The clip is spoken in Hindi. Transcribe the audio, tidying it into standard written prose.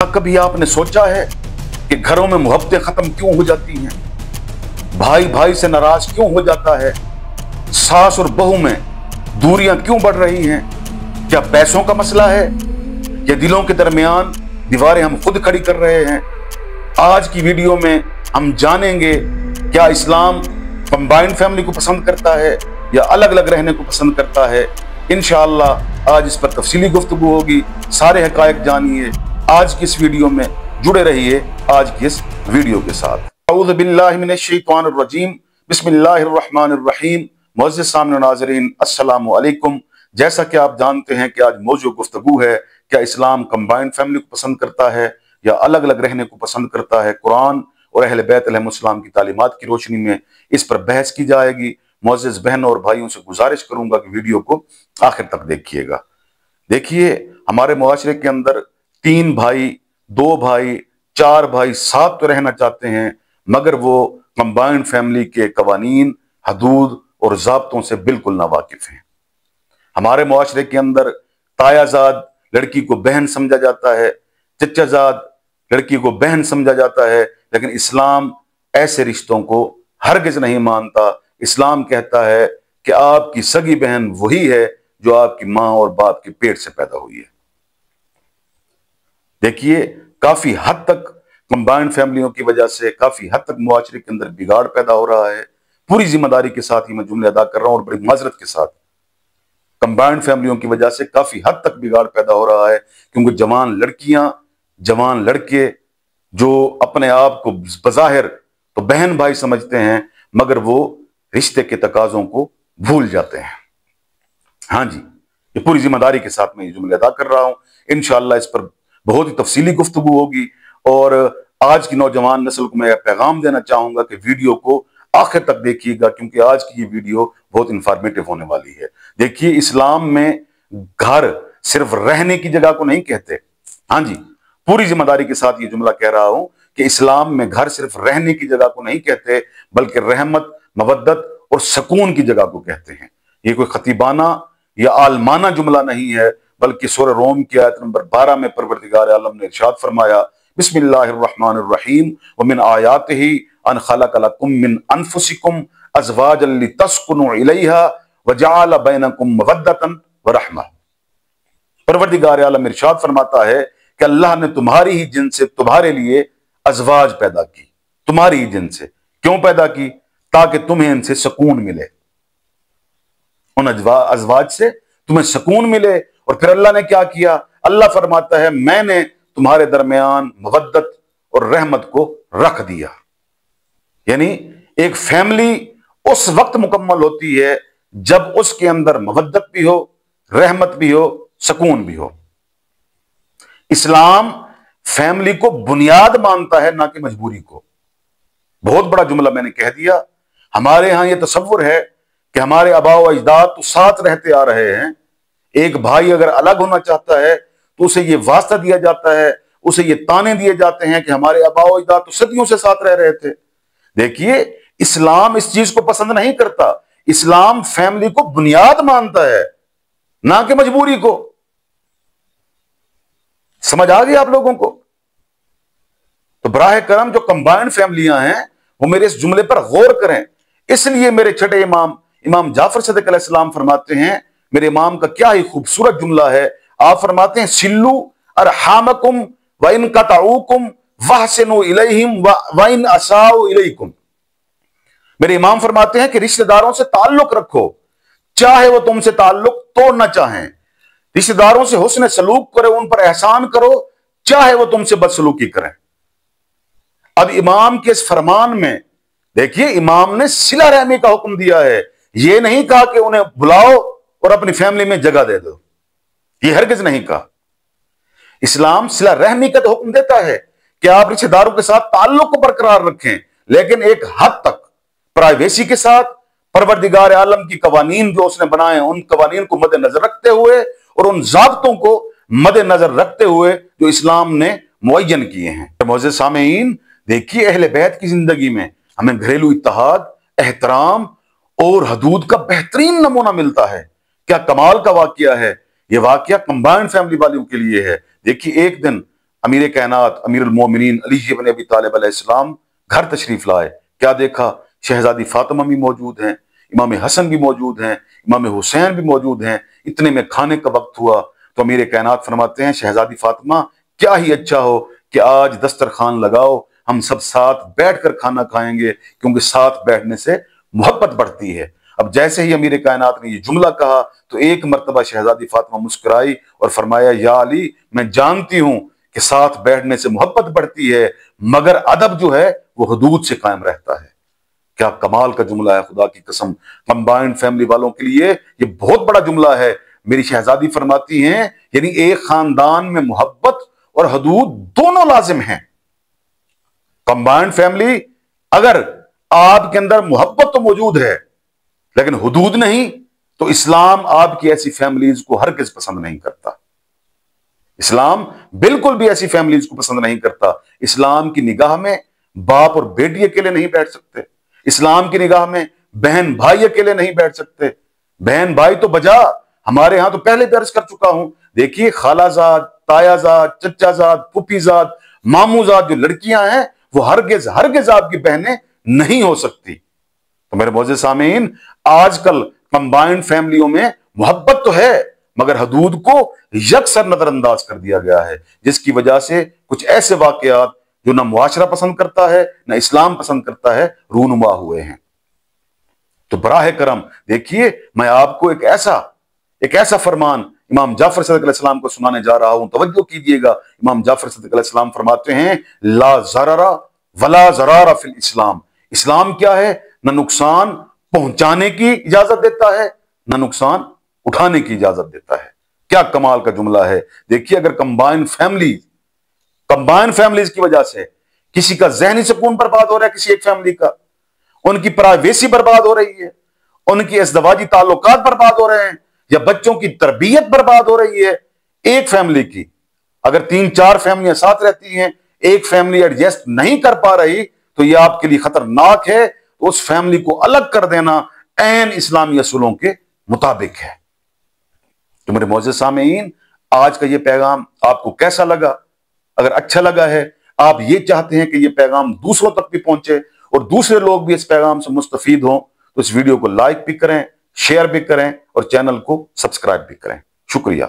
कभी आपने सोचा है कि घरों में मोहब्बतें खत्म क्यों हो जाती हैं? भाई भाई से नाराज क्यों हो जाता है? सास और बहू में दूरियां क्यों बढ़ रही हैं? क्या पैसों का मसला है या दिलों के दरमियान दीवारें हम खुद खड़ी कर रहे हैं? आज की वीडियो में हम जानेंगे क्या इस्लाम कंबाइंड फैमिली को पसंद करता है या अलग अलग रहने को पसंद करता है। इंशाअल्लाह आज इस पर तफसीली गुफ्तगू होगी। सारे हकायक जानिए आज की इस वीडियो में, जुड़े रहिए आज की इस वीडियो के साथ। औज़ु बिल्लाहि मिनश शैतानिर रजीम, बिस्मिल्लाहिर रहमानिर रहीम। मुअज़्ज़िज़ सामने नाज़रीन, अस्सलामु अलैकुम। जैसा कि आप जानते हैं कि आज मौजू गुफ्तगू है क्या इस्लाम कंबाइंड फैमिली को पसंद करता है या अलग अलग रहने को पसंद करता है। कुरान और अहले बैत अलैहिमुस्सलाम की तालीमात की रोशनी में इस पर बहस की जाएगी। मुअज़्ज़िज़ बहनों और भाइयों से गुजारिश करूंगा कि वीडियो को आखिर तक देखिएगा। देखिए, हमारे मुआशरे के अंदर 3 भाई, 2 भाई, 4 भाई साथ तो रहना चाहते हैं, मगर वो कंबाइंड फैमिली के कवानीन, हदूद और ज़ाब्तों से बिल्कुल नावाकिफ हैं। हमारे मुआशरे के अंदर तायाजाद लड़की को बहन समझा जाता है, चचाजाद लड़की को बहन समझा जाता है, लेकिन इस्लाम ऐसे रिश्तों को हरगिज नहीं मानता। इस्लाम कहता है कि आपकी सगी बहन वही है जो आपकी मां और बाप के पेट से पैदा हुई है। देखिए, काफी हद तक कंबाइंड फैमिलियों की वजह से काफी हद तक मुआशरे के अंदर बिगाड़ पैदा हो रहा है। पूरी जिम्मेदारी के साथ ही मैं जुमले अदा कर रहा हूं और बड़ी माजरत के साथ। कंबाइंड फैमिलियों की वजह से काफी हद तक बिगाड़ पैदा हो रहा है, क्योंकि जवान लड़कियां, जवान लड़के जो अपने आप को बज़ाहिर तो बहन भाई समझते हैं, मगर वो रिश्ते के तकाजों को भूल जाते हैं। हाँ जी, ये पूरी जिम्मेदारी के साथ मैं ये जुमले अदा कर रहा हूं। इंशाअल्लाह इस पर बहुत ही तफसीली गुफ्तगू होगी और आज की नौजवान नस्ल को मैं पैगाम देना चाहूंगा कि वीडियो को आखिर तक देखिएगा, क्योंकि आज की ये वीडियो बहुत इंफॉर्मेटिव होने वाली है। देखिए, इस्लाम में घर सिर्फ रहने की जगह को नहीं कहते। हाँ जी, पूरी जिम्मेदारी के साथ ये जुमला कह रहा हूं कि इस्लाम में घर सिर्फ रहने की जगह को नहीं कहते, बल्कि रहमत, मवद्दत और सुकून की जगह को कहते हैं। ये कोई खतीबाना या आलमाना जुमला नहीं है, बल्कि सूरह रोम की आयत नंबर 12 में परवरदिगार आलम ने इरशाद फरमाया, बिस्मिल्लाहिर्रहमानिर्रहीम, व मिन आयातिही अन खलक़ लकुम मिन अनफुसिकुम अज़वाजन लितस्कुनु इलैहा व जअल बैनकुम मवद्दतन व रहमा। परवरदिगार आलम इरशाद फरमाता है कि अल्लाह ने तुम्हारी ही जिन से तुम्हारे लिए अज़वाज पैदा की। तुम्हारी ही जिन से क्यों पैदा की? ताकि तुम्हें इनसे सुकून मिले, उन अज़वाज से तुम्हें सुकून मिले। और फिर अल्लाह ने क्या किया? अल्लाह फरमाता है, मैंने तुम्हारे दरमियान मवद्दत और रहमत को रख दिया। यानी एक फैमिली उस वक्त मुकम्मल होती है जब उसके अंदर मवद्दत भी हो, रहमत भी हो, सुकून भी हो। इस्लाम फैमिली को बुनियाद मानता है, ना कि मजबूरी को। बहुत बड़ा जुमला मैंने कह दिया। हमारे यहां यह तसव्वुर है कि हमारे आबा व अजदाद तो साथ रहते आ रहे हैं। एक भाई अगर अलग होना चाहता है तो उसे यह वास्ता दिया जाता है, उसे ये ताने दिए जाते हैं कि हमारे आबा व अजदाद तो सदियों से साथ रह रहे थे। देखिए, इस्लाम इस चीज को पसंद नहीं करता। इस्लाम फैमिली को बुनियाद मानता है, ना कि मजबूरी को। समझ आ गई आप लोगों को? तो बराह करम जो कंबाइंड फैमिलियां हैं वो मेरे इस जुमले पर गौर करें। इसलिए मेरे छठे इमाम जाफर सदिक अलैहिस्सलाम फरमाते हैं, मेरे इमाम का क्या ही खूबसूरत जुमला है। आप फरमाते हैं, सिल्लू अरहामकुम व इन कतऊकुम वहसिनु इलैहिम व इन असाउ इलैकुम। मेरे इमाम फरमाते हैं कि रिश्तेदारों से ताल्लुक रखो, चाहे वो तुमसे ताल्लुक तोड़ना चाहें। रिश्तेदारों से हुस्न सलूक करो, उन पर एहसान करो, चाहे वो तुमसे बदसलूकी करें। अब इमाम के इस फरमान में देखिए, इमाम ने सिला रहमी का हुक्म दिया है। यह नहीं कहा कि उन्हें बुलाओ और अपनी फैमिली में जगह दे दो, यह हरगिज नहीं कहा। इस्लाम सिला रहमी का तो हुक्म देता है कि आप रिश्तेदारों के साथ ताल्लुक को बरकरार रखें, लेकिन एक हद तक प्राइवेसी के साथ। परवरदिगार आलम की कवानीन जो उसने बनाए, उन कवानीन को मद्देनजर रखते हुए और उन ज़ाब्तों को मद्देनजर रखते हुए जो इस्लाम ने मुअय्यन किए हैं। मुअज़्ज़िज़ सामीईन, देखिए, अहले बैत की जिंदगी में हमें घरेलू इत्तेहाद, एहतराम और हदूद का बेहतरीन नमूना मिलता है। क्या कमाल का वाकया है। यह वाकया कंबाइंड फैमिली वालों के लिए है। देखिए, एक दिन अमीर कायनात अमीरुल मोमिनीन अली इब्न अबी तालिब अलैहिस्सलाम घर तशरीफ लाए, क्या देखा? शहजादी फातिमा भी मौजूद हैं, इमाम हसन भी मौजूद हैं, इमाम हुसैन भी मौजूद हैं। इतने में खाने का वक्त हुआ तो अमीर कायनात फरमाते हैं, शहजादी फातिमा क्या ही अच्छा हो कि आज दस्तरखान लगाओ, हम सब साथ बैठकर खाना खाएंगे, क्योंकि साथ बैठने से मोहब्बत बढ़ती है। अब जैसे ही अमीर कायनात ने ये जुमला कहा तो एक मर्तबा शहजादी फातिमा मुस्कुराई और फरमाया, या अली, मैं जानती हूं कि साथ बैठने से मोहब्बत बढ़ती है, मगर अदब जो है वो हुदूद से कायम रहता है। क्या कमाल का जुमला है, खुदा की कसम। कंबाइंड फैमिली वालों के लिए ये बहुत बड़ा जुमला है। मेरी शहजादी फरमाती हैं, यानी एक खानदान में मोहब्बत और हदूद दोनों लाजिम हैं। कंबाइंड फैमिली, अगर आपके अंदर मोहब्बत तो मौजूद है लेकिन हुदूद नहीं, तो इस्लाम आपकी ऐसी फैमिलीज को हरगिज़ पसंद नहीं करता। इस्लाम बिल्कुल भी ऐसी फैमिलीज को पसंद नहीं करता। इस्लाम की निगाह में बाप और बेटी अकेले नहीं बैठ सकते। इस्लाम की निगाह में बहन भाई अकेले नहीं बैठ सकते। बहन भाई तो बजा, हमारे यहां तो पहले भी अर्ज कर चुका हूं, देखिए खालाजाद, तायाजाद, चचाजाद, फुफीजाद, मामूजाद जो लड़कियां हैं वो हरगिज हरगिज आपकी बहनें नहीं हो सकती। तो मेरे मोअज़्ज़िज़ सामीन, आजकल कंबाइंड फैमिलियों में मोहब्बत तो है मगर हदूद को यकसर नजरअंदाज कर दिया गया है, जिसकी वजह से कुछ ऐसे वाकयात जो ना मुआशरा पसंद करता है ना इस्लाम पसंद करता है रूनुमा हुए हैं। तो बराह करम देखिए, मैं आपको एक ऐसा फरमान इमाम जाफर सदिक अलैहिस्सलाम को सुनाने जा रहा हूं, तवज्जो कीजिएगा। इमाम जाफर सदिक अलैहिस्सलाम फरमाते हैं, ला ज़ररा वला ज़रारा फिल इस्लाम। इस्लाम क्या है? न नुकसान पहुंचाने की इजाजत देता है, न नुकसान उठाने की इजाजत देता है। क्या कमाल का जुमला है। देखिए, अगर कंबाइंड फैमिलीज की वजह से किसी का ज़हनी सुकून बर्बाद हो रहा है, किसी एक फैमिली का, उनकी प्राइवेसी बर्बाद हो रही है, उनकी इज़्दवाजी ताल्लुकात बर्बाद हो रहे हैं, या बच्चों की तरबियत बर्बाद हो रही है एक फैमिली की, अगर 3-4 फैमिलियां साथ रहती हैं, एक फैमिली एडजस्ट नहीं कर पा रही, तो यह आपके लिए खतरनाक है। तो उस फैमिली को अलग कर देना ऐन इस्लामी असूलों के मुताबिक है। तो मेरे मोअज़्ज़िज़ सामीन, आज का ये पैगाम आपको कैसा लगा? अगर अच्छा लगा है, आप ये चाहते हैं कि ये पैगाम दूसरों तक भी पहुंचे और दूसरे लोग भी इस पैगाम से मुस्तफीद हों, तो इस वीडियो को लाइक भी करें, शेयर भी करें और चैनल को सब्सक्राइब भी करें। शुक्रिया।